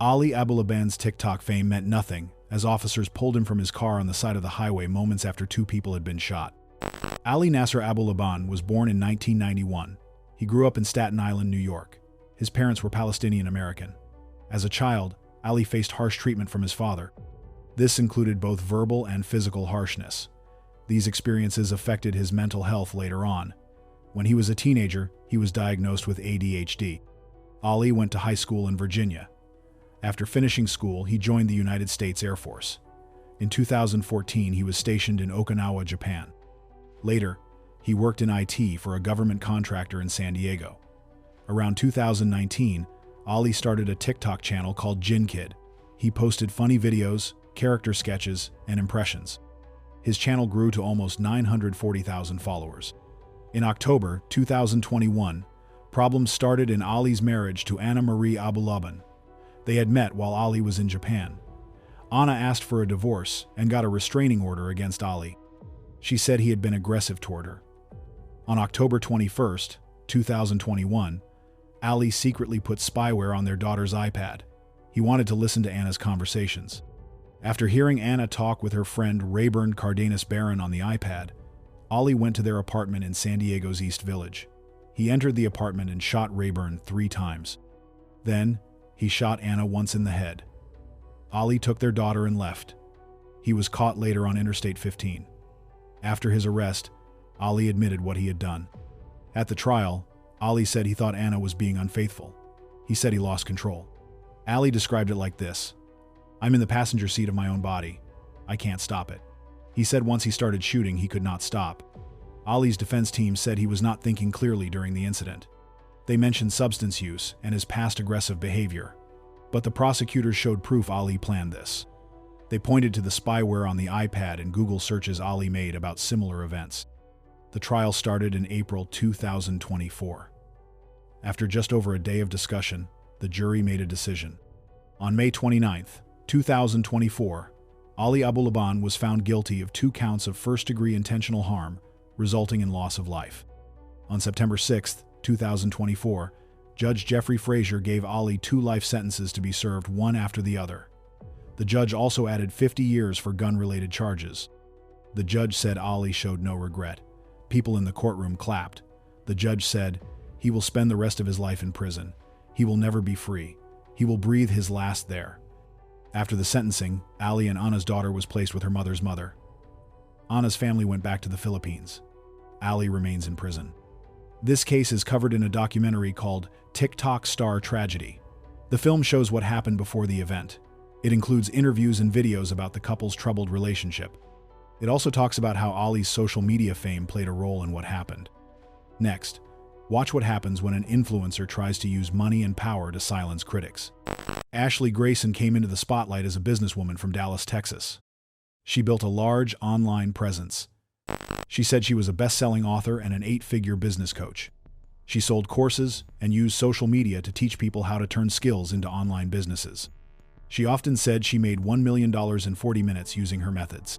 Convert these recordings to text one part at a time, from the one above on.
Ali Abulaban's TikTok fame meant nothing, as officers pulled him from his car on the side of the highway moments after 2 people had been shot. Ali Nasser Abulaban was born in 1991. He grew up in Staten Island, New York. His parents were Palestinian American. As a child, Ali faced harsh treatment from his father. This included both verbal and physical harshness. These experiences affected his mental health later on. When he was a teenager, he was diagnosed with ADHD. Ali went to high school in Virginia. After finishing school, he joined the United States Air Force. In 2014, he was stationed in Okinawa, Japan. Later, he worked in IT for a government contractor in San Diego. Around 2019, Ali started a TikTok channel called Jin Kid. He posted funny videos, character sketches, and impressions. His channel grew to almost 940,000 followers. In October 2021, problems started in Ali's marriage to Anna Marie Abulaban. They had met while Ali was in Japan. Anna asked for a divorce and got a restraining order against Ali. She said he had been aggressive toward her. On October 21, 2021, Ali secretly put spyware on their daughter's iPad. He wanted to listen to Anna's conversations. After hearing Anna talk with her friend Rayburn Cardenas Barron on the iPad, Ali went to their apartment in San Diego's East Village. He entered the apartment and shot Rayburn 3 times. Then, he shot Anna once in the head. Ali took their daughter and left. He was caught later on Interstate 15. After his arrest, Ali admitted what he had done. At the trial, Ali said he thought Anna was being unfaithful. He said he lost control. Ali described it like this: "I'm in the passenger seat of my own body. I can't stop it." He said once he started shooting, he could not stop. Ali's defense team said he was not thinking clearly during the incident. They mentioned substance use and his past aggressive behavior, but the prosecutors showed proof Ali planned this. They pointed to the spyware on the iPad and Google searches Ali made about similar events. The trial started in April 2024. After just over a day of discussion, the jury made a decision. On May 29, 2024, Ali Abulaban was found guilty of 2 counts of first-degree intentional harm, resulting in loss of life. On September 6, 2024, Judge Jeffrey Frazier gave Ali 2 life sentences to be served one after the other. The judge also added 50 years for gun-related charges. The judge said Ali showed no regret. People in the courtroom clapped. The judge said, "He will spend the rest of his life in prison. He will never be free. He will breathe his last there." After the sentencing, Ali and Anna's daughter was placed with her mother's mother. Anna's family went back to the Philippines. Ali remains in prison. This case is covered in a documentary called TikTok Star Tragedy. The film shows what happened before the event. It includes interviews and videos about the couple's troubled relationship. It also talks about how Ali's social media fame played a role in what happened. Next, watch what happens when an influencer tries to use money and power to silence critics. Ashley Grayson came into the spotlight as a businesswoman from Dallas, Texas. She built a large online presence. She said she was a best-selling author and an 8-figure business coach. She sold courses and used social media to teach people how to turn skills into online businesses. She often said she made $1 million in 40 minutes using her methods.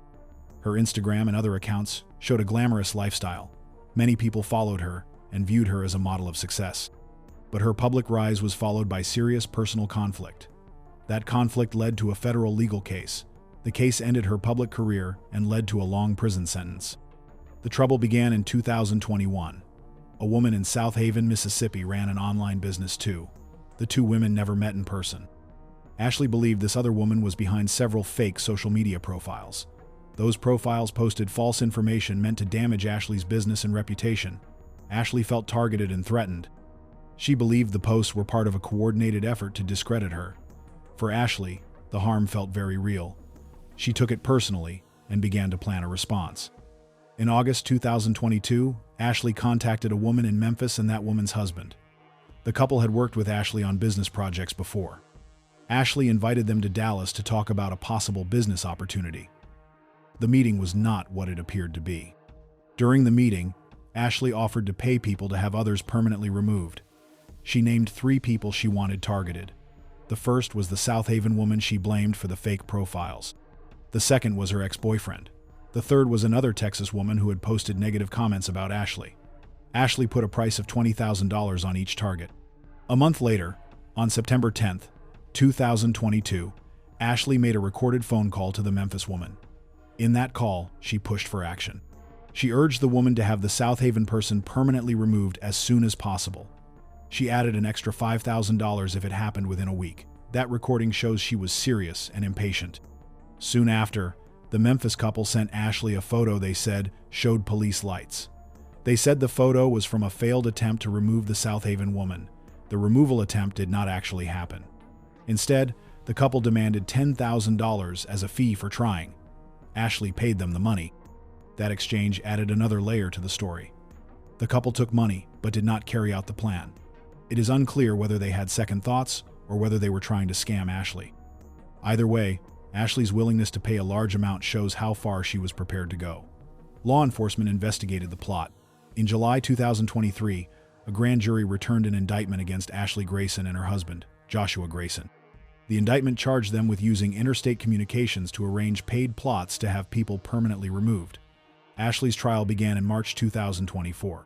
Her Instagram and other accounts showed a glamorous lifestyle. Many people followed her and viewed her as a model of success. But her public rise was followed by serious personal conflict. That conflict led to a federal legal case. The case ended her public career and led to a long prison sentence. The trouble began in 2021. A woman in South Haven, Mississippi ran an online business too. The 2 women never met in person. Ashley believed this other woman was behind several fake social media profiles. Those profiles posted false information meant to damage Ashley's business and reputation. Ashley felt targeted and threatened. She believed the posts were part of a coordinated effort to discredit her. For Ashley, the harm felt very real. She took it personally and began to plan a response. In August 2022, Ashley contacted a woman in Memphis and that woman's husband. The couple had worked with Ashley on business projects before. Ashley invited them to Dallas to talk about a possible business opportunity. The meeting was not what it appeared to be. During the meeting, Ashley offered to pay people to have others permanently removed. She named 3 people she wanted targeted. The first was the South Haven woman she blamed for the fake profiles. The second was her ex-boyfriend. The third was another Texas woman who had posted negative comments about Ashley. Ashley put a price of $20,000 on each target. A month later, on September 10th, 2022, Ashley made a recorded phone call to the Memphis woman. In that call, she pushed for action. She urged the woman to have the South Haven person permanently removed as soon as possible. She added an extra $5,000 if it happened within a week. That recording shows she was serious and impatient. Soon after, the Memphis couple sent Ashley a photo they said showed police lights. They said the photo was from a failed attempt to remove the South Haven woman. The removal attempt did not actually happen. Instead, the couple demanded $10,000 as a fee for trying. Ashley paid them the money. That exchange added another layer to the story. The couple took money, but did not carry out the plan. It is unclear whether they had second thoughts or whether they were trying to scam Ashley. Either way, Ashley's willingness to pay a large amount shows how far she was prepared to go. Law enforcement investigated the plot. In July 2023, a grand jury returned an indictment against Ashley Grayson and her husband, Joshua Grayson. The indictment charged them with using interstate communications to arrange paid plots to have people permanently removed. Ashley's trial began in March 2024.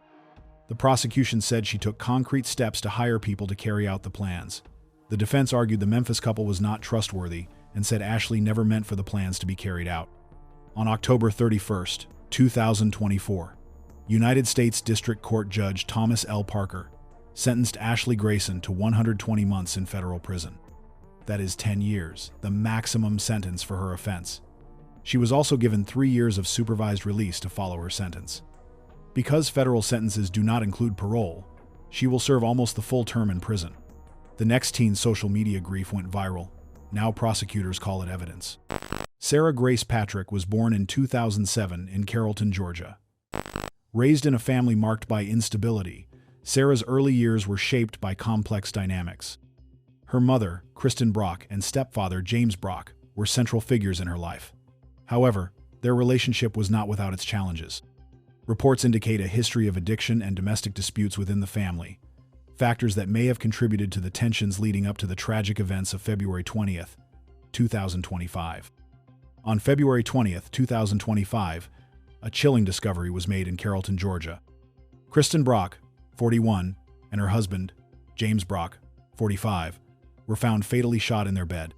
The prosecution said she took concrete steps to hire people to carry out the plans. The defense argued the Memphis couple was not trustworthy and said Ashley never meant for the plans to be carried out. On October 31, 2024, United States District Court Judge Thomas L. Parker sentenced Ashley Grayson to 120 months in federal prison. That is 10 years, the maximum sentence for her offense. She was also given 3 years of supervised release to follow her sentence. Because federal sentences do not include parole, she will serve almost the full term in prison. The next teen's social media grief went viral. Now prosecutors call it evidence. Sarah Grace Patrick was born in 2007 in Carrollton, Georgia. Raised in a family marked by instability, Sarah's early years were shaped by complex dynamics. Her mother, Kristen Brock, and stepfather, James Brock, were central figures in her life. However, their relationship was not without its challenges. Reports indicate a history of addiction and domestic disputes within the family, factors that may have contributed to the tensions leading up to the tragic events of February 20th, 2025. On February 20th, 2025, a chilling discovery was made in Carrollton, Georgia. Kristen Brock, 41, and her husband, James Brock, 45, were found fatally shot in their bed.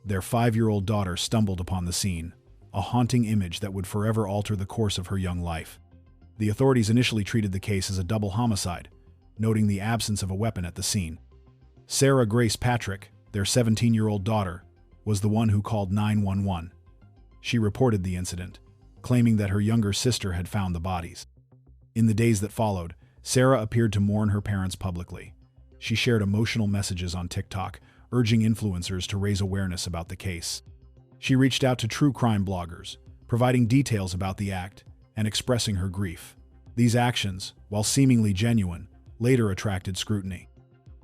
Their 5-year-old daughter stumbled upon the scene, a haunting image that would forever alter the course of her young life. The authorities initially treated the case as a double homicide, noting the absence of a weapon at the scene. Sarah Grace Patrick, their 17-year-old daughter, was the one who called 911. She reported the incident, claiming that her younger sister had found the bodies. In the days that followed, Sarah appeared to mourn her parents publicly. She shared emotional messages on TikTok, urging influencers to raise awareness about the case. She reached out to true crime bloggers, providing details about the act and expressing her grief. These actions, while seemingly genuine, later attracted scrutiny.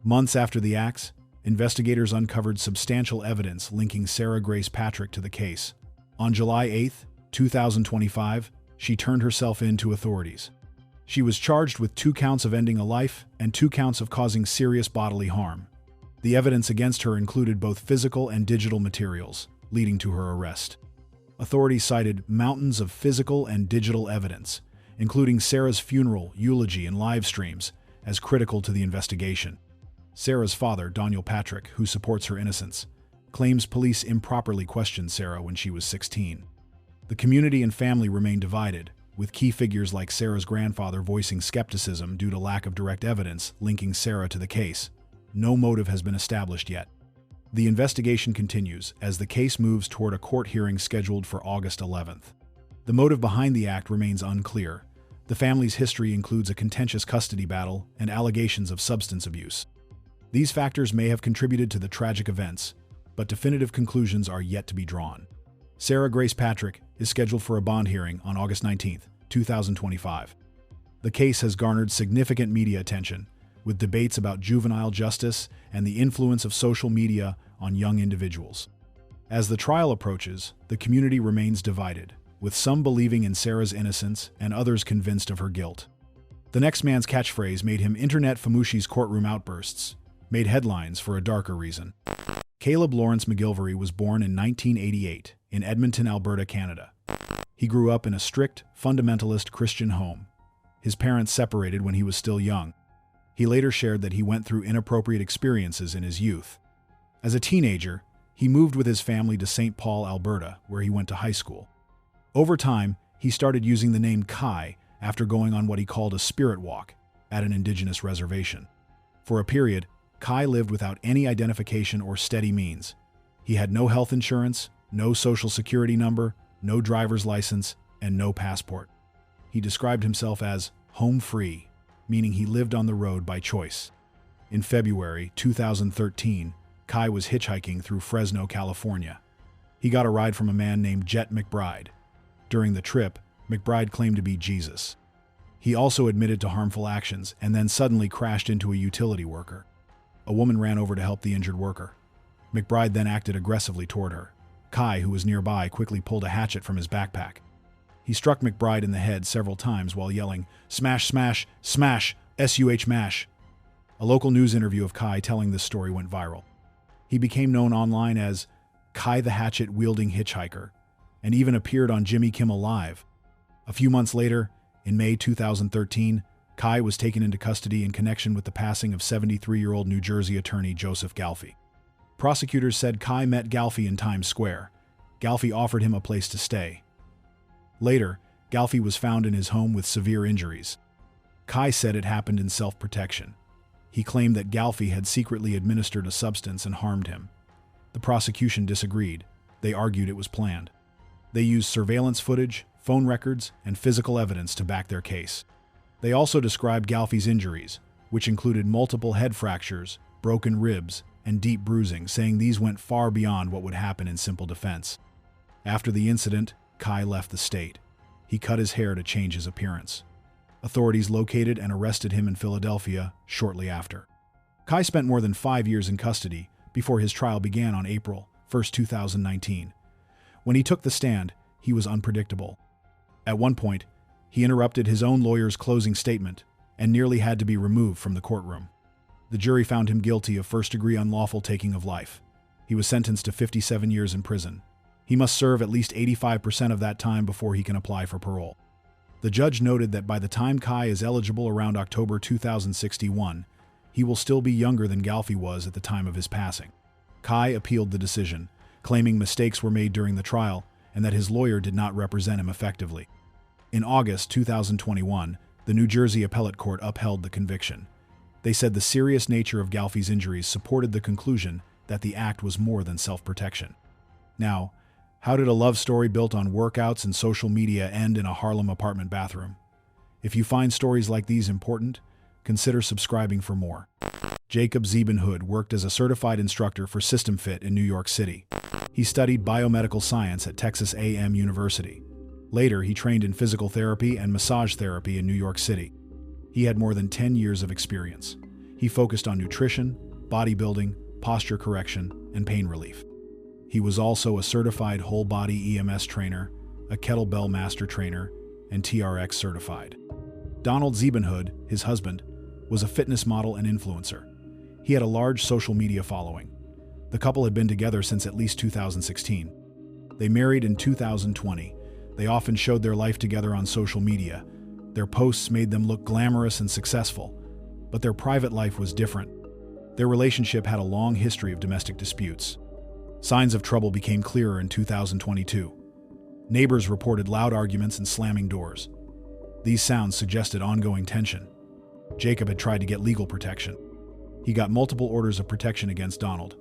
Months after the acts, investigators uncovered substantial evidence linking Sarah Grace Patrick to the case. On July 8, 2025, she turned herself in to authorities. She was charged with 2 counts of ending a life and 2 counts of causing serious bodily harm. The evidence against her included both physical and digital materials, leading to her arrest. Authorities cited mountains of physical and digital evidence, including Sarah's funeral, eulogy, and live streams, as critical to the investigation. Sarah's father, Daniel Patrick, who supports her innocence, claims police improperly questioned Sarah when she was 16. The community and family remain divided, with key figures like Sarah's grandfather voicing skepticism due to lack of direct evidence linking Sarah to the case. No motive has been established yet. The investigation continues as the case moves toward a court hearing scheduled for August 11th. The motive behind the act remains unclear. The family's history includes a contentious custody battle and allegations of substance abuse. These factors may have contributed to the tragic events, but definitive conclusions are yet to be drawn. Sarah Grace Patrick is scheduled for a bond hearing on August 19, 2025. The case has garnered significant media attention, with debates about juvenile justice and the influence of social media on young individuals. As the trial approaches, the community remains divided, with some believing in Sarah's innocence and others convinced of her guilt. The next man's catchphrase made him Internet Famushi's courtroom outbursts, made headlines for a darker reason. Caleb Lawrence McGilvery was born in 1988 in Edmonton, Alberta, Canada. He grew up in a strict, fundamentalist Christian home. His parents separated when he was still young. He later shared that he went through inappropriate experiences in his youth. As a teenager, he moved with his family to St. Paul, Alberta, where he went to high school. Over time, he started using the name Kai after going on what he called a spirit walk at an indigenous reservation. For a period, Kai lived without any identification or steady means. He had no health insurance, no social security number, no driver's license, and no passport. He described himself as home free, meaning he lived on the road by choice. In February 2013, Kai was hitchhiking through Fresno, California. He got a ride from a man named Jet McBride. During the trip, McBride claimed to be Jesus. He also admitted to harmful actions and then suddenly crashed into a utility worker. A woman ran over to help the injured worker. McBride then acted aggressively toward her. Kai, who was nearby, quickly pulled a hatchet from his backpack. He struck McBride in the head several times while yelling, "Smash, smash, smash, SUH mash." A local news interview of Kai telling this story went viral. He became known online as Kai the hatchet-wielding hitchhiker, and even appeared on Jimmy Kimmel Live. A few months later, in May 2013, Kai was taken into custody in connection with the passing of 73-year-old New Jersey attorney Joseph Galfi. Prosecutors said Kai met Galfi in Times Square. Galfi offered him a place to stay. Later, Galfi was found in his home with severe injuries. Kai said it happened in self-protection. He claimed that Galfi had secretly administered a substance and harmed him. The prosecution disagreed. They argued it was planned. They used surveillance footage, phone records, and physical evidence to back their case. They also described Galfi's injuries, which included multiple head fractures, broken ribs, and deep bruising, saying these went far beyond what would happen in simple defense. After the incident, Kai left the state. He cut his hair to change his appearance. Authorities located and arrested him in Philadelphia shortly after. Kai spent more than 5 years in custody before his trial began on April 1, 2019. When he took the stand, he was unpredictable. At one point, he interrupted his own lawyer's closing statement and nearly had to be removed from the courtroom. The jury found him guilty of first-degree unlawful taking of life. He was sentenced to 57 years in prison. He must serve at least 85% of that time before he can apply for parole. The judge noted that by the time Kai is eligible around October 2061, he will still be younger than Galfi was at the time of his passing. Kai appealed the decision, claiming mistakes were made during the trial and that his lawyer did not represent him effectively. In August 2021, the New Jersey Appellate Court upheld the conviction. They said the serious nature of Galfi's injuries supported the conclusion that the act was more than self-protection. Now, how did a love story built on workouts and social media end in a Harlem apartment bathroom? If you find stories like these important, consider subscribing for more. Jacob Zieben worked as a certified instructor for System Fit in New York City. He studied biomedical science at Texas A&M University. Later, he trained in physical therapy and massage therapy in New York City. He had more than 10 years of experience. He focused on nutrition, bodybuilding, posture correction, and pain relief. He was also a certified whole-body EMS trainer, a kettlebell master trainer, and TRX certified. Donald Zieben, his husband, was a fitness model and influencer. He had a large social media following. The couple had been together since at least 2016. They married in 2020. They often showed their life together on social media. Their posts made them look glamorous and successful, but their private life was different. Their relationship had a long history of domestic disputes. Signs of trouble became clearer in 2022. Neighbors reported loud arguments and slamming doors. These sounds suggested ongoing tension. Jacob had tried to get legal protection. He got multiple orders of protection against Donald.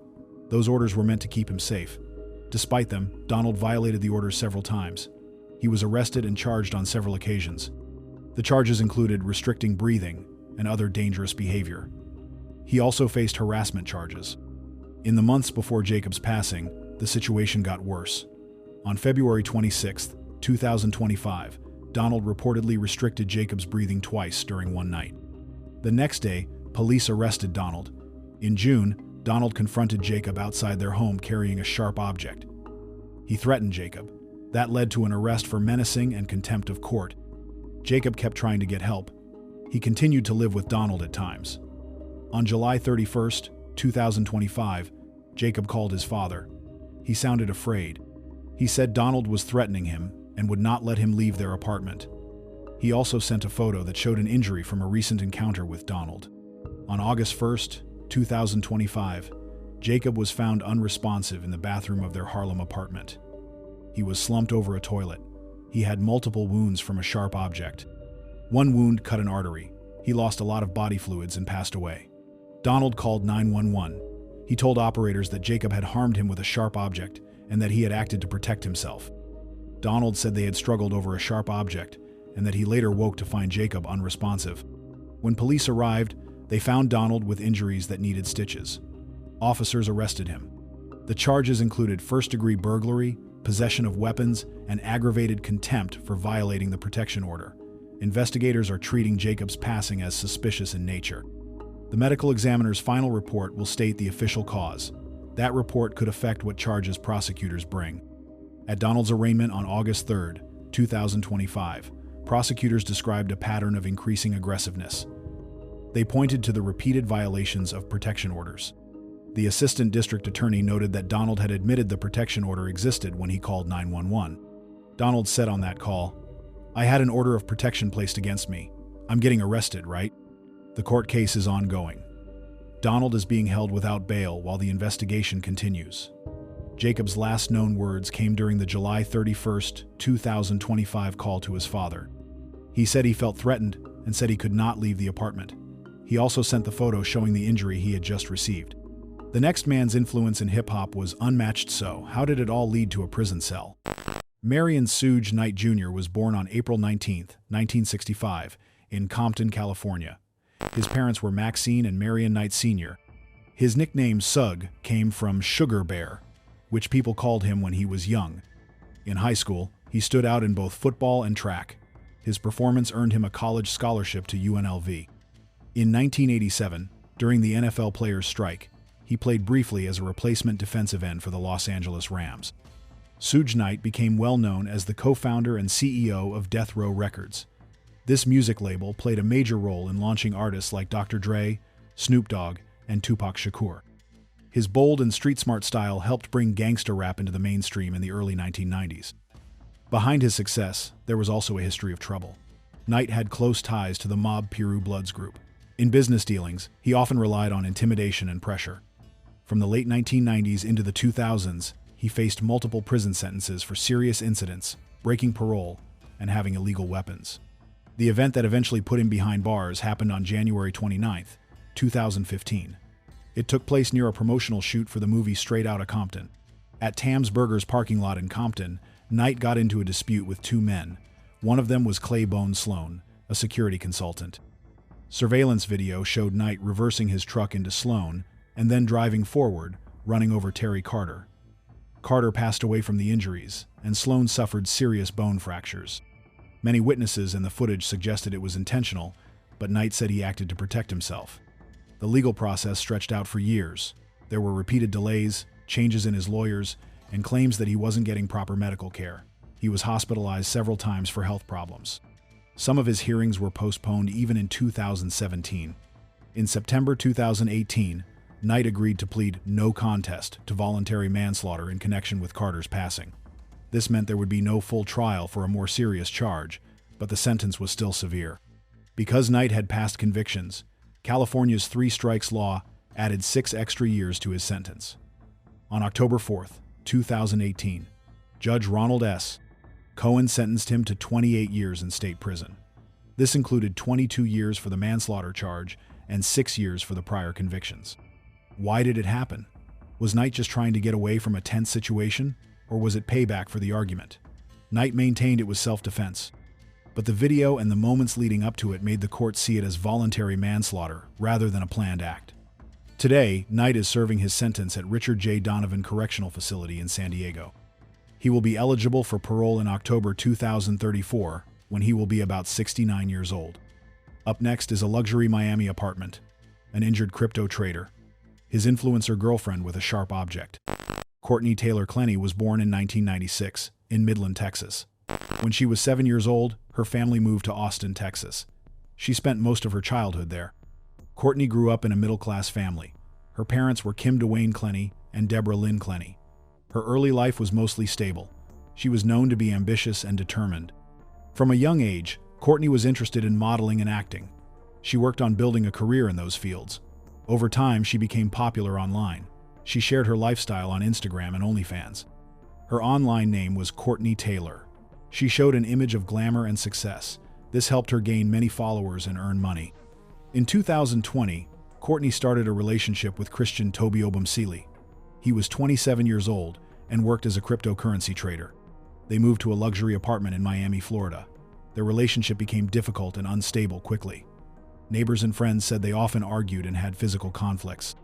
Those orders were meant to keep him safe. Despite them, Donald violated the orders several times. He was arrested and charged on several occasions. The charges included restricting breathing and other dangerous behavior. He also faced harassment charges. In the months before Jacob's passing, the situation got worse. On February 26, 2025, Donald reportedly restricted Jacob's breathing twice during one night. The next day, police arrested Donald. In June, Donald confronted Jacob outside their home carrying a sharp object. He threatened Jacob. That led to an arrest for menacing and contempt of court. Jacob kept trying to get help. He continued to live with Donald at times. On July 31, 2025, Jacob called his father. He sounded afraid. He said Donald was threatening him and would not let him leave their apartment. He also sent a photo that showed an injury from a recent encounter with Donald. On August 1, 2025, Jacob was found unresponsive in the bathroom of their Harlem apartment. He was slumped over a toilet. He had multiple wounds from a sharp object. One wound cut an artery. He lost a lot of body fluids and passed away. Donald called 911. He told operators that Jacob had harmed him with a sharp object and that he had acted to protect himself. Donald said they had struggled over a sharp object and that he later woke to find Jacob unresponsive. When police arrived, they found Donald with injuries that needed stitches. Officers arrested him. The charges included first-degree burglary, possession of weapons, and aggravated contempt for violating the protection order. Investigators are treating Jacob's passing as suspicious in nature. The medical examiner's final report will state the official cause. That report could affect what charges prosecutors bring. At Donald's arraignment on August 3, 2025, prosecutors described a pattern of increasing aggressiveness. They pointed to the repeated violations of protection orders. The assistant district attorney noted that Donald had admitted the protection order existed when he called 911. Donald said on that call, "I had an order of protection placed against me. I'm getting arrested, right?" The court case is ongoing. Donald is being held without bail while the investigation continues. Jacob's last known words came during the July 31, 2025 call to his father. He said he felt threatened and said he could not leave the apartment. He also sent the photo showing the injury he had just received. The next man's influence in hip-hop was unmatched, so how did it all lead to a prison cell? Marion Suge Knight Jr. was born on April 19, 1965, in Compton, California. His parents were Maxine and Marion Knight Sr. His nickname Sug came from Sugar Bear, which people called him when he was young. In high school, he stood out in both football and track. His performance earned him a college scholarship to UNLV. In 1987, during the NFL players' strike, he played briefly as a replacement defensive end for the Los Angeles Rams. Suge Knight became well known as the co-founder and CEO of Death Row Records. This music label played a major role in launching artists like Dr. Dre, Snoop Dogg, and Tupac Shakur. His bold and street-smart style helped bring gangsta rap into the mainstream in the early 1990s. Behind his success, there was also a history of trouble. Knight had close ties to the mob Piru Bloods group. In business dealings, he often relied on intimidation and pressure. From the late 1990s into the 2000s, he faced multiple prison sentences for serious incidents, breaking parole, and having illegal weapons. The event that eventually put him behind bars happened on January 29, 2015. It took place near a promotional shoot for the movie Straight Outta Compton. At Tam's Burgers parking lot in Compton, Knight got into a dispute with two men. One of them was Claybone Sloan, a security consultant. Surveillance video showed Knight reversing his truck into Sloan and then driving forward, running over Terry Carter. Carter passed away from the injuries, and Sloan suffered serious bone fractures. Many witnesses in the footage suggested it was intentional, but Knight said he acted to protect himself. The legal process stretched out for years. There were repeated delays, changes in his lawyers, and claims that he wasn't getting proper medical care. He was hospitalized several times for health problems. Some of his hearings were postponed even in 2017. In September 2018, Knight agreed to plead no contest to voluntary manslaughter in connection with Carter's passing. This meant there would be no full trial for a more serious charge, but the sentence was still severe. Because Knight had past convictions, California's three strikes law added 6 extra years to his sentence. On October 4, 2018, Judge Ronald S. Cohen sentenced him to 28 years in state prison. This included 22 years for the manslaughter charge and 6 years for the prior convictions. Why did it happen? Was Knight just trying to get away from a tense situation, or was it payback for the argument? Knight maintained it was self-defense, but the video and the moments leading up to it made the court see it as voluntary manslaughter rather than a planned act. Today, Knight is serving his sentence at Richard J. Donovan Correctional Facility in San Diego. He will be eligible for parole in October 2034, when he will be about 69 years old. Up next is a luxury Miami apartment, an injured crypto trader, his influencer girlfriend with a sharp object. Courtney Clenny was born in 1996 in Midland, Texas. When she was 7 years old, her family moved to Austin, Texas. She spent most of her childhood there. Courtney grew up in a middle-class family. Her parents were Kim Dwayne Clenny and Deborah Lynn Clenny. Her early life was mostly stable. She was known to be ambitious and determined. From a young age, Courtney was interested in modeling and acting. She worked on building a career in those fields. Over time, she became popular online. She shared her lifestyle on Instagram and OnlyFans. Her online name was Courtney Taylor. She showed an image of glamour and success. This helped her gain many followers and earn money. In 2020, Courtney started a relationship with Christian Obumsili. He was 27 years old and worked as a cryptocurrency trader. They moved to a luxury apartment in Miami, Florida. Their relationship became difficult and unstable quickly. Neighbors and friends said they often argued and had physical conflicts.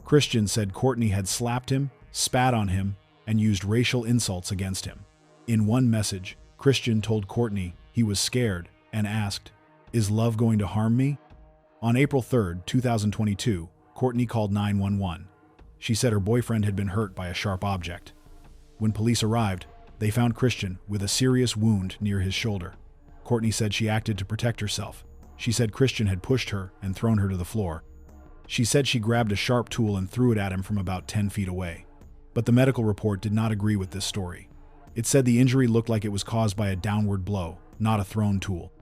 Christian said Courtney had slapped him, spat on him, and used racial insults against him. In one message, Christian told Courtney he was scared and asked, "Is love going to harm me?" On April 3, 2022, Courtney called 911. She said her boyfriend had been hurt by a sharp object. When police arrived, they found Christian with a serious wound near his shoulder. Courtney said she acted to protect herself. She said Christian had pushed her and thrown her to the floor. She said she grabbed a sharp tool and threw it at him from about 10 feet away. But the medical report did not agree with this story. It said the injury looked like it was caused by a downward blow, not a thrown tool.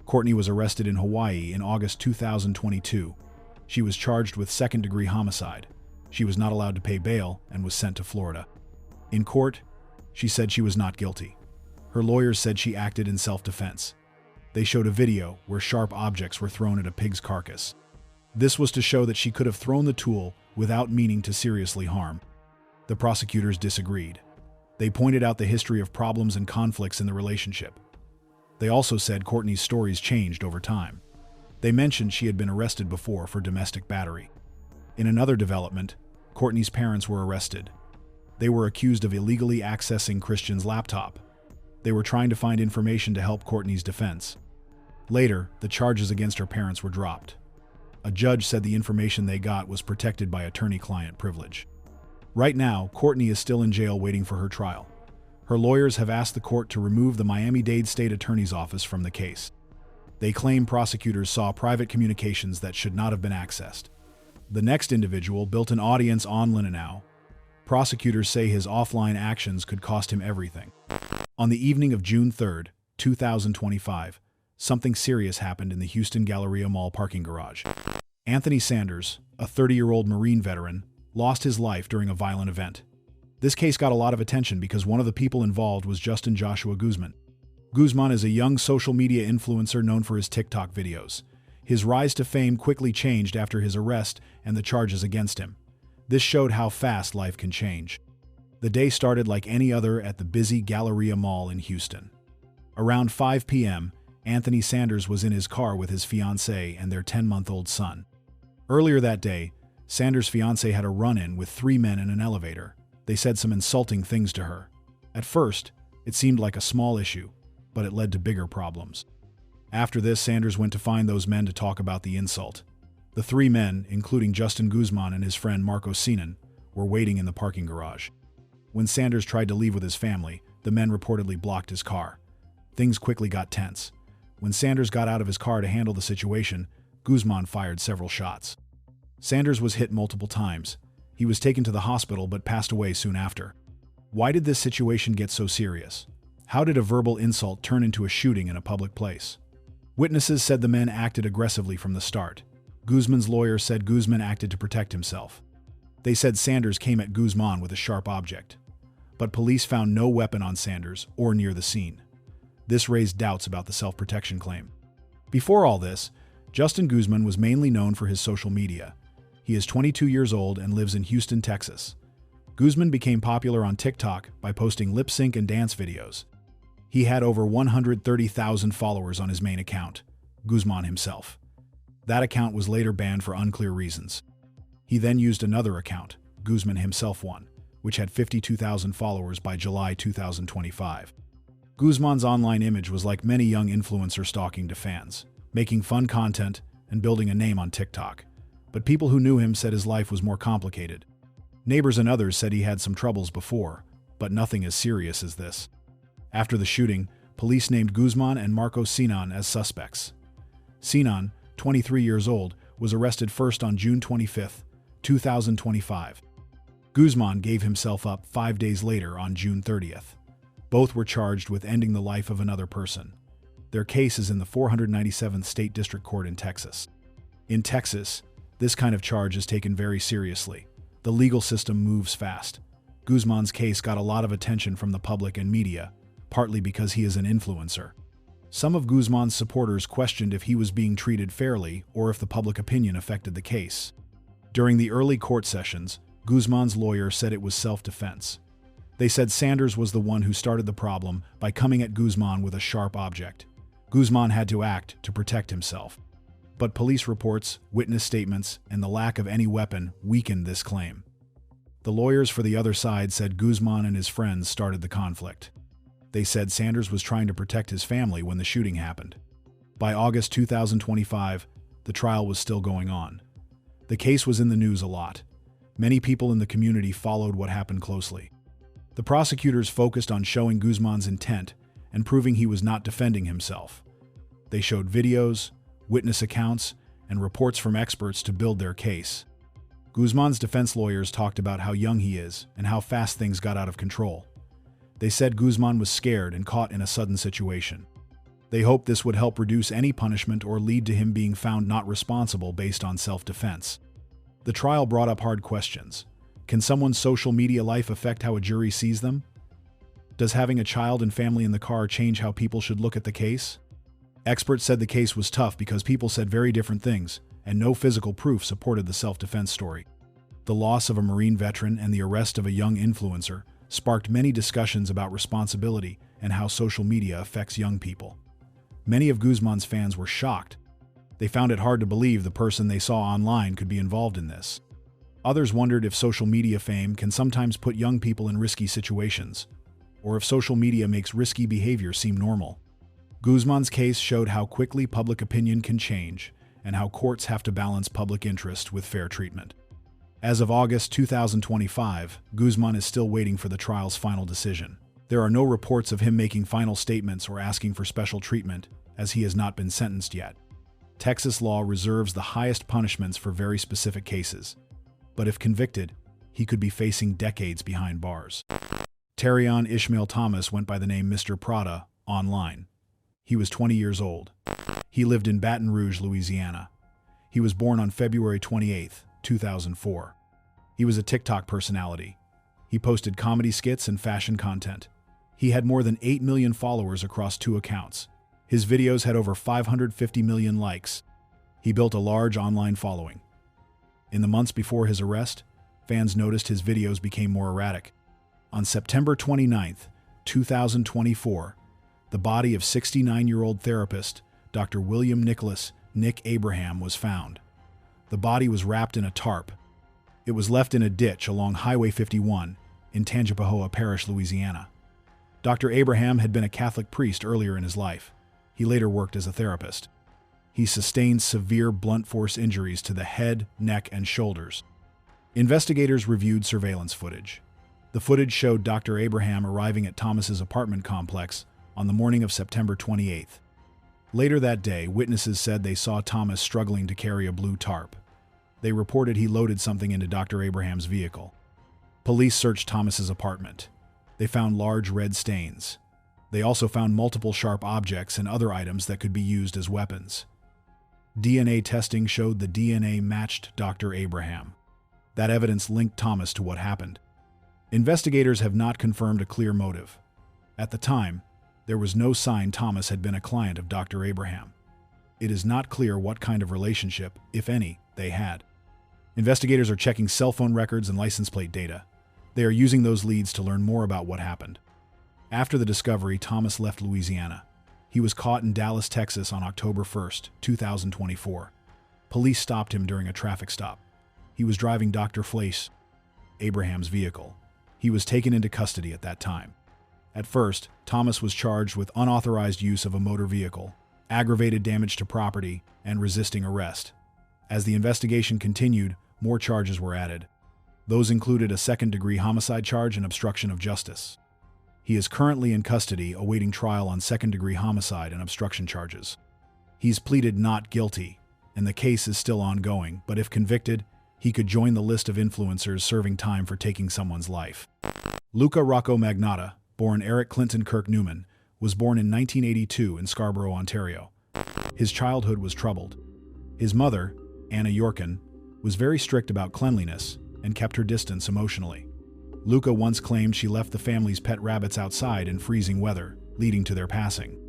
Courtney was arrested in Hawaii in August 2022. She was charged with second-degree homicide. She was not allowed to pay bail and was sent to Florida. In court, she said she was not guilty. Her lawyers said she acted in self-defense. They showed a video where sharp objects were thrown at a pig's carcass. This was to show that she could have thrown the tool without meaning to seriously harm. The prosecutors disagreed. They pointed out the history of problems and conflicts in the relationship. They also said Courtney's stories changed over time. They mentioned she had been arrested before for domestic battery. In another development, Courtney's parents were arrested. They were accused of illegally accessing Christian's laptop. They were trying to find information to help Courtney's defense. Later, the charges against her parents were dropped. A judge said the information they got was protected by attorney-client privilege. Right now, Courtney is still in jail waiting for her trial. Her lawyers have asked the court to remove the Miami-Dade State Attorney's Office from the case. They claim prosecutors saw private communications that should not have been accessed. The next individual built an audience online now. Prosecutors say his offline actions could cost him everything. On the evening of June 3, 2025, something serious happened in the Houston Galleria Mall parking garage. Anthony Sanders, a 30-year-old Marine veteran, lost his life during a violent event. This case got a lot of attention because one of the people involved was Justin Guzman. Guzman is a young social media influencer known for his TikTok videos. His rise to fame quickly changed after his arrest and the charges against him. This showed how fast life can change. The day started like any other at the busy Galleria Mall in Houston. Around 5 p.m., Anthony Sanders was in his car with his fiancée and their 10-month-old son. Earlier that day, Sanders' fiancée had a run-in with 3 men in an elevator. They said some insulting things to her. At first, it seemed like a small issue, but it led to bigger problems. After this, Sanders went to find those men to talk about the insult. The 3 men, including Justin Guzman and his friend Marco Sinan, were waiting in the parking garage. When Sanders tried to leave with his family, the men reportedly blocked his car. Things quickly got tense. When Sanders got out of his car to handle the situation, Guzman fired several shots. Sanders was hit multiple times. He was taken to the hospital but passed away soon after. Why did this situation get so serious? How did a verbal insult turn into a shooting in a public place? Witnesses said the men acted aggressively from the start. Guzman's lawyer said Guzman acted to protect himself. They said Sanders came at Guzman with a sharp object. But police found no weapon on Sanders or near the scene. This raised doubts about the self-protection claim. Before all this, Justin Guzman was mainly known for his social media. He is 22 years old and lives in Houston, Texas. Guzman became popular on TikTok by posting lip sync and dance videos. He had over 130,000 followers on his main account, Guzman himself. That account was later banned for unclear reasons. He then used another account, Guzman himself one, which had 52,000 followers by July 2025. Guzman's online image was like many young influencers stalking to fans, making fun content and building a name on TikTok. But people who knew him said his life was more complicated. Neighbors and others said he had some troubles before, but nothing as serious as this. After the shooting, police named Guzman and Marco Sinan as suspects. Sinan, 23 years old, was arrested first on June 25, 2025. Guzman gave himself up 5 days later on June 30th. Both were charged with ending the life of another person. Their case is in the 497th State District Court in Texas. In Texas, this kind of charge is taken very seriously. The legal system moves fast. Guzman's case got a lot of attention from the public and media, partly because he is an influencer. Some of Guzman's supporters questioned if he was being treated fairly or if the public opinion affected the case. During the early court sessions, Guzman's lawyer said it was self-defense. They said Sanders was the one who started the problem by coming at Guzman with a sharp object. Guzman had to act to protect himself. But police reports, witness statements, and the lack of any weapon weakened this claim. The lawyers for the other side said Guzman and his friends started the conflict. They said Sanders was trying to protect his family when the shooting happened. By August 2025, the trial was still going on. The case was in the news a lot. Many people in the community followed what happened closely. The prosecutors focused on showing Guzman's intent and proving he was not defending himself. They showed videos, witness accounts, and reports from experts to build their case. Guzman's defense lawyers talked about how young he is and how fast things got out of control. They said Guzman was scared and caught in a sudden situation. They hoped this would help reduce any punishment or lead to him being found not responsible based on self-defense. The trial brought up hard questions. Can someone's social media life affect how a jury sees them? Does having a child and family in the car change how people should look at the case? Experts said the case was tough because people said very different things, and no physical proof supported the self-defense story. The loss of a Marine veteran and the arrest of a young influencer sparked many discussions about responsibility and how social media affects young people. Many of Guzman's fans were shocked. They found it hard to believe the person they saw online could be involved in this. Others wondered if social media fame can sometimes put young people in risky situations, or if social media makes risky behavior seem normal. Guzman's case showed how quickly public opinion can change and how courts have to balance public interest with fair treatment. As of August 2025, Guzman is still waiting for the trial's final decision. There are no reports of him making final statements or asking for special treatment, as he has not been sentenced yet. Texas law reserves the highest punishments for very specific cases, but if convicted, he could be facing decades behind bars. Terrion Ishmael Thomas went by the name Mr. Prada online. He was 20 years old. He lived in Baton Rouge, Louisiana. He was born on February 28, 2004. He was a TikTok personality. He posted comedy skits and fashion content. He had more than 8 million followers across 2 accounts. His videos had over 550 million likes. He built a large online following. In the months before his arrest, fans noticed his videos became more erratic. On September 29, 2024, the body of 69-year-old therapist Dr. William Nicholas "Nick" Abraham was found. The body was wrapped in a tarp. It was left in a ditch along Highway 51 in Tangipahoa Parish, Louisiana. Dr. Abraham had been a Catholic priest earlier in his life. He later worked as a therapist. He sustained severe blunt force injuries to the head, neck, and shoulders. Investigators reviewed surveillance footage. The footage showed Dr. Abraham arriving at Thomas's apartment complex on the morning of September 28th. Later that day, witnesses said they saw Thomas struggling to carry a blue tarp. They reported he loaded something into Dr. Abraham's vehicle. Police searched Thomas's apartment. They found large red stains. They also found multiple sharp objects and other items that could be used as weapons. DNA testing showed the DNA matched Dr. Abraham. That evidence linked Thomas to what happened. Investigators have not confirmed a clear motive. At the time, there was no sign Thomas had been a client of Dr. Abraham. It is not clear what kind of relationship, if any, they had. Investigators are checking cell phone records and license plate data. They are using those leads to learn more about what happened. After the discovery, Thomas left Louisiana. He was caught in Dallas, Texas on October 1, 2024. Police stopped him during a traffic stop. He was driving Dr. Fleiss, Abraham's vehicle. He was taken into custody at that time. At first, Thomas was charged with unauthorized use of a motor vehicle, aggravated damage to property, and resisting arrest. As the investigation continued, more charges were added. Those included a second-degree homicide charge and obstruction of justice. He is currently in custody awaiting trial on second-degree homicide and obstruction charges. He's pleaded not guilty, and the case is still ongoing, but if convicted, he could join the list of influencers serving time for taking someone's life. Luka Magnotta, born Eric Clinton Kirk Newman, was born in 1982 in Scarborough, Ontario. His childhood was troubled. His mother, Anna Yorkin, was very strict about cleanliness, and kept her distance emotionally. Luka once claimed she left the family's pet rabbits outside in freezing weather, leading to their passing.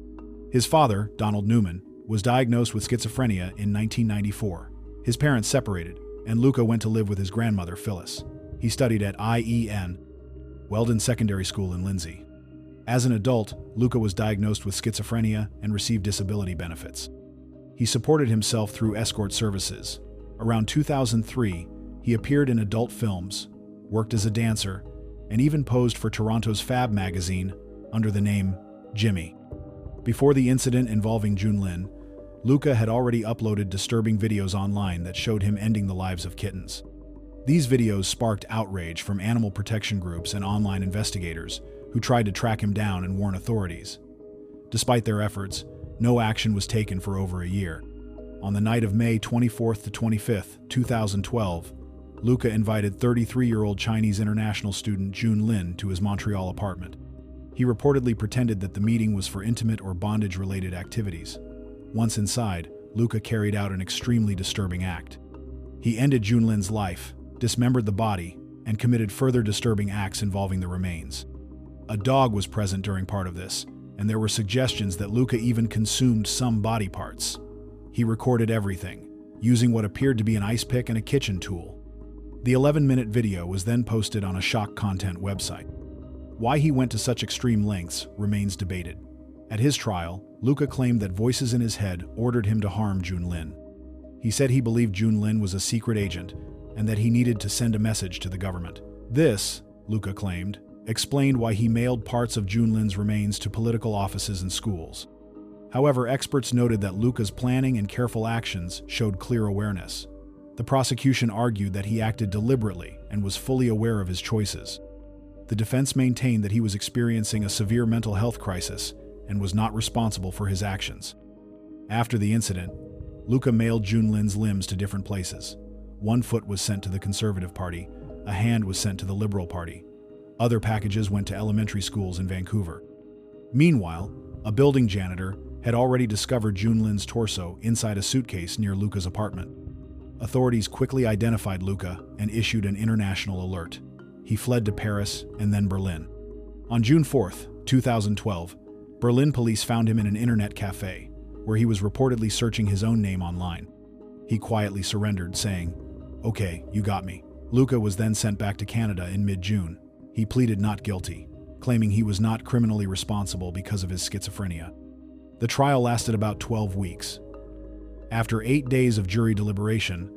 His father, Donald Newman, was diagnosed with schizophrenia in 1994. His parents separated, and Luka went to live with his grandmother, Phyllis. He studied at IEN, Weldon Secondary School in Lindsay. As an adult, Luka was diagnosed with schizophrenia and received disability benefits. He supported himself through escort services. Around 2003, he appeared in adult films, worked as a dancer, and even posed for Toronto's Fab magazine under the name Jimmy. Before the incident involving Junlin, Luka had already uploaded disturbing videos online that showed him ending the lives of kittens. These videos sparked outrage from animal protection groups and online investigators who tried to track him down and warn authorities. Despite their efforts, no action was taken for over a year. On the night of May 24th to 25th, 2012, Luka invited 33-year-old Chinese international student Jun Lin to his Montreal apartment. He reportedly pretended that the meeting was for intimate or bondage-related activities. Once inside, Luka carried out an extremely disturbing act. He ended Jun Lin's life, dismembered the body, and committed further disturbing acts involving the remains. A dog was present during part of this, and there were suggestions that Luka even consumed some body parts. He recorded everything, using what appeared to be an ice pick and a kitchen tool. The 11-minute video was then posted on a shock content website. Why he went to such extreme lengths remains debated. At his trial, Luka claimed that voices in his head ordered him to harm Jun Lin. He said he believed Jun Lin was a secret agent and that he needed to send a message to the government. This, Luka claimed, explained why he mailed parts of Jun Lin's remains to political offices and schools. However, experts noted that Luka's planning and careful actions showed clear awareness. The prosecution argued that he acted deliberately and was fully aware of his choices. The defense maintained that he was experiencing a severe mental health crisis and was not responsible for his actions. After the incident, Luka mailed Jun Lin's limbs to different places. One foot was sent to the Conservative Party, a hand was sent to the Liberal Party. Other packages went to elementary schools in Vancouver. Meanwhile, a building janitor had already discovered Jun Lin's torso inside a suitcase near Luka's apartment. Authorities quickly identified Luka and issued an international alert. He fled to Paris and then Berlin. On June 4, 2012, Berlin police found him in an internet cafe, where he was reportedly searching his own name online. He quietly surrendered, saying, "Okay, you got me." Luka was then sent back to Canada in mid-June. He pleaded not guilty, claiming he was not criminally responsible because of his schizophrenia. The trial lasted about 12 weeks. After 8 days of jury deliberation,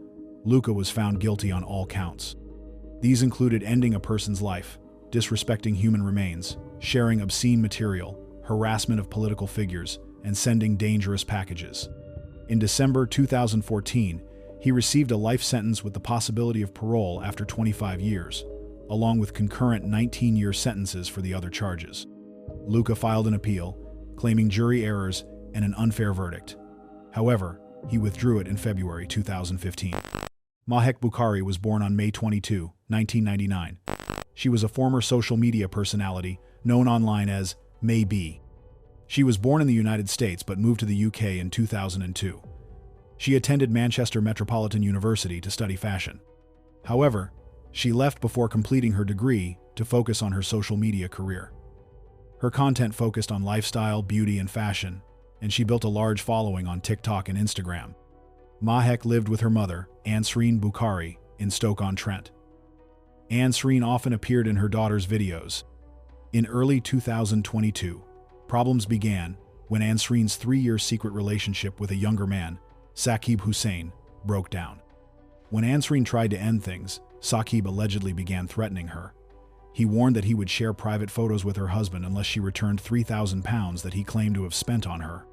Luka was found guilty on all counts. These included ending a person's life, disrespecting human remains, sharing obscene material, harassment of political figures, and sending dangerous packages. In December 2014, he received a life sentence with the possibility of parole after 25 years, along with concurrent 19-year sentences for the other charges. Luka filed an appeal, claiming jury errors and an unfair verdict. However, he withdrew it in February 2015. Mahek Bukari was born on May 22, 1999. She was a former social media personality known online as May B. She was born in the United States but moved to the UK in 2002. She attended Manchester Metropolitan University to study fashion. However, she left before completing her degree to focus on her social media career. Her content focused on lifestyle, beauty, and fashion, and she built a large following on TikTok and Instagram. Mahek lived with her mother, Mahek Bukari, in Stoke-on-Trent. Mahek often appeared in her daughter's videos. In early 2022, problems began when Mahek's 3-year secret relationship with a younger man, Saqib Hussain, broke down. When Mahek tried to end things, Saqib allegedly began threatening her. He warned that he would share private photos with her husband unless she returned £3,000 that he claimed to have spent on her.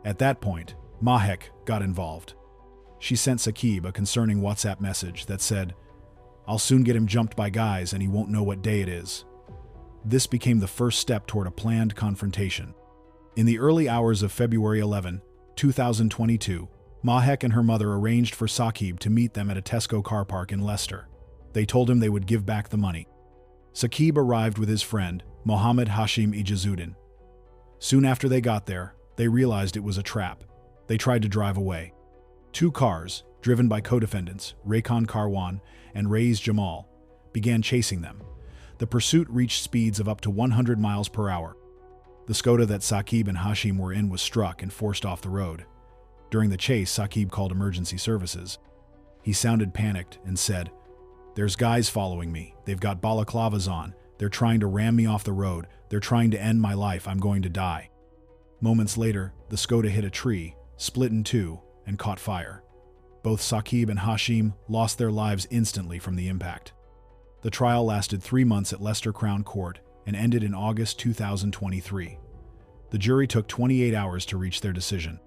At that point, Mahek got involved. She sent Saqib a concerning WhatsApp message that said, "I'll soon get him jumped by guys and he won't know what day it is." This became the first step toward a planned confrontation. In the early hours of February 11, 2022, Mahek and her mother arranged for Saqib to meet them at a Tesco car park in Leicester. They told him they would give back the money. Saqib arrived with his friend, Mohammed Hashim Ijazuddin. Soon after they got there, they realized it was a trap. They tried to drive away. 2 cars, driven by co-defendants, Raykon Karwan and Raiz Jamal, began chasing them. The pursuit reached speeds of up to 100 miles per hour. The Skoda that Saqib and Hashim were in was struck and forced off the road. During the chase, Saqib called emergency services. He sounded panicked and said, "There's guys following me. They've got balaclavas on. They're trying to ram me off the road. They're trying to end my life. I'm going to die." Moments later, the Skoda hit a tree, split in two, and caught fire. Both Saqib and Hashim lost their lives instantly from the impact. The trial lasted 3 months at Leicester Crown Court and ended in August 2023. The jury took 28 hours to reach their decision.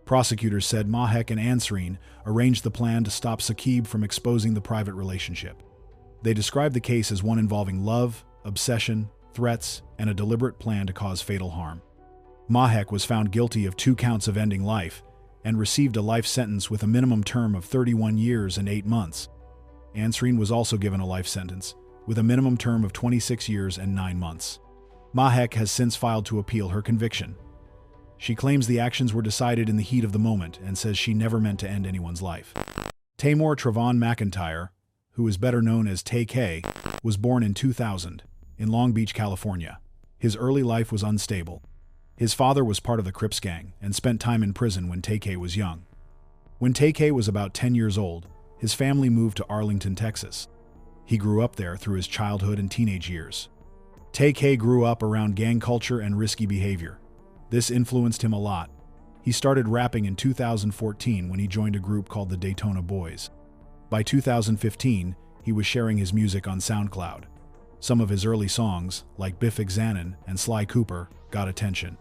Prosecutors said Mahek and Ansreen arranged the plan to stop Saqib from exposing the private relationship. They described the case as one involving love, obsession, threats, and a deliberate plan to cause fatal harm. Mahek was found guilty of 2 counts of ending life and received a life sentence with a minimum term of 31 years and 8 months. Ansreen was also given a life sentence, with a minimum term of 26 years and 9 months. Mahek has since filed to appeal her conviction. She claims the actions were decided in the heat of the moment and says she never meant to end anyone's life. Tamor Trevon McIntyre, who is better known as Tay-K, was born in 2000 in Long Beach, California. His early life was unstable. His father was part of the Crips gang and spent time in prison when Tay-K was young. When Tay-K was about 10 years old, his family moved to Arlington, Texas. He grew up there through his childhood and teenage years. Tay-K grew up around gang culture and risky behavior. This influenced him a lot. He started rapping in 2014 when he joined a group called the Daytona Boys. By 2015, he was sharing his music on SoundCloud. Some of his early songs, like Biff Exanen and Sly Cooper, got attention.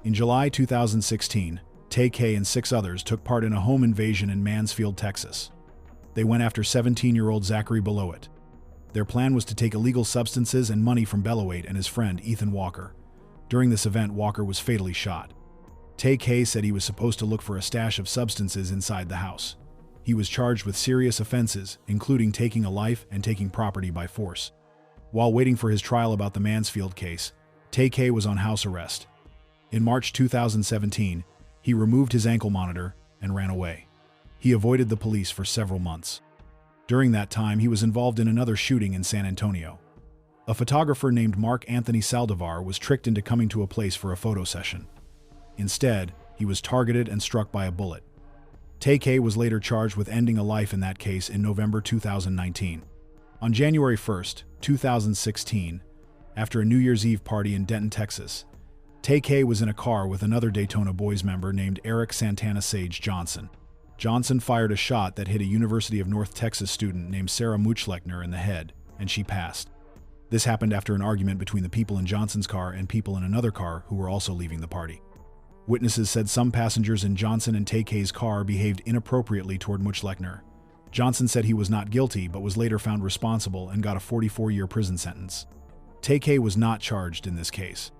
In July 2016, Tay-K and 6 others took part in a home invasion in Mansfield, Texas. They went after 17-year-old Zachary Belowit. Their plan was to take illegal substances and money from Belowit and his friend Ethan Walker. During this event, Walker was fatally shot. Tay-K said he was supposed to look for a stash of substances inside the house. He was charged with serious offenses, including taking a life and taking property by force. While waiting for his trial about the Mansfield case, Tay-K was on house arrest. In March 2017, he removed his ankle monitor and ran away. He avoided the police for several months. During that time, he was involved in another shooting in San Antonio. A photographer named Mark Anthony Saldivar was tricked into coming to a place for a photo session. Instead, he was targeted and struck by a bullet. Tay-K was later charged with ending a life in that case in November 2019. On January 1, 2016, after a New Year's Eve party in Denton, Texas, Tay-K was in a car with another Daytona Boys member named Eric Santana Sage Johnson. Johnson fired a shot that hit a University of North Texas student named Sarah Muchlechner in the head, and she passed. This happened after an argument between the people in Johnson's car and people in another car who were also leaving the party. Witnesses said some passengers in Johnson and Tay-K's car behaved inappropriately toward Muchlechner. Johnson said he was not guilty but was later found responsible and got a 44-year prison sentence. Tay-K was not charged in this case.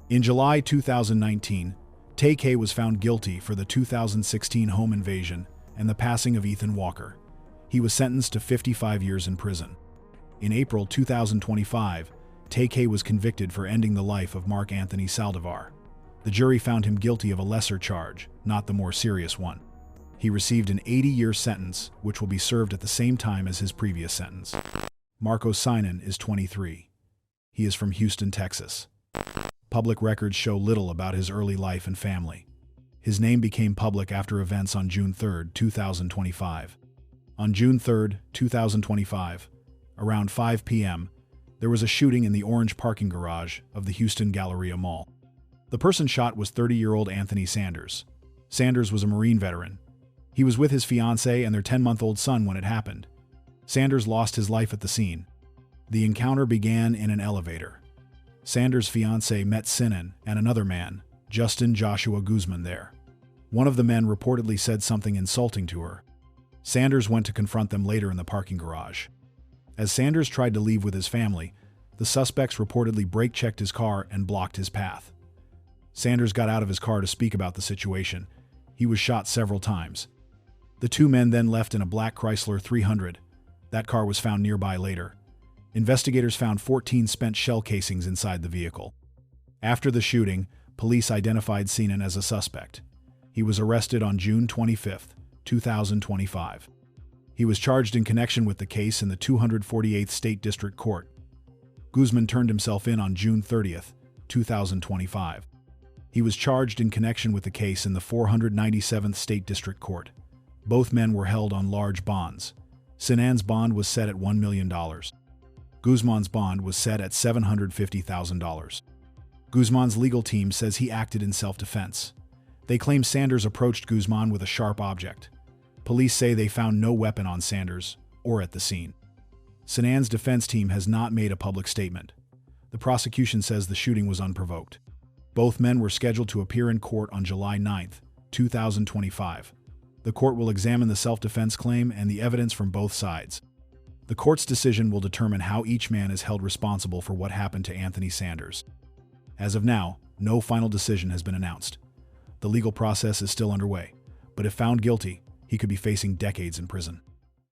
In July 2019, Tay-K was found guilty for the 2016 home invasion and the passing of Ethan Walker. He was sentenced to 55 years in prison. In April 2025, Tay-K was convicted for ending the life of Mark Anthony Saldivar. The jury found him guilty of a lesser charge, not the more serious one. He received an 80-year sentence, which will be served at the same time as his previous sentence. Marco Sinan is 23. He is from Houston, Texas. Public records show little about his early life and family. His name became public after events on June 3, 2025. On June 3, 2025, around 5 p.m., there was a shooting in the orange parking garage of the Houston Galleria Mall. The person shot was 30-year-old Anthony Sanders. Sanders was a Marine veteran. He was with his fiancée and their 10-month-old son when it happened. Sanders lost his life at the scene. The encounter began in an elevator. Sanders' fiancée met Sinan and another man, Justin Joshua Guzman, there. One of the men reportedly said something insulting to her. Sanders went to confront them later in the parking garage. As Sanders tried to leave with his family, the suspects reportedly brake-checked his car and blocked his path. Sanders got out of his car to speak about the situation. He was shot several times. The two men then left in a black Chrysler 300. That car was found nearby later. Investigators found 14 spent shell casings inside the vehicle. After the shooting, police identified Sinan as a suspect. He was arrested on June 25, 2025. He was charged in connection with the case in the 248th State District Court. Guzman turned himself in on June 30, 2025. He was charged in connection with the case in the 497th State District Court. Both men were held on large bonds. Sinan's bond was set at $1 million. Guzman's bond was set at $750,000. Guzman's legal team says he acted in self-defense. They claim Sanders approached Guzman with a sharp object. Police say they found no weapon on Sanders or at the scene. Sinan's defense team has not made a public statement. The prosecution says the shooting was unprovoked. Both men were scheduled to appear in court on July 9, 2025. The court will examine the self-defense claim and the evidence from both sides. The court's decision will determine how each man is held responsible for what happened to Anthony Sanders. As of now, no final decision has been announced. The legal process is still underway, but if found guilty, he could be facing decades in prison.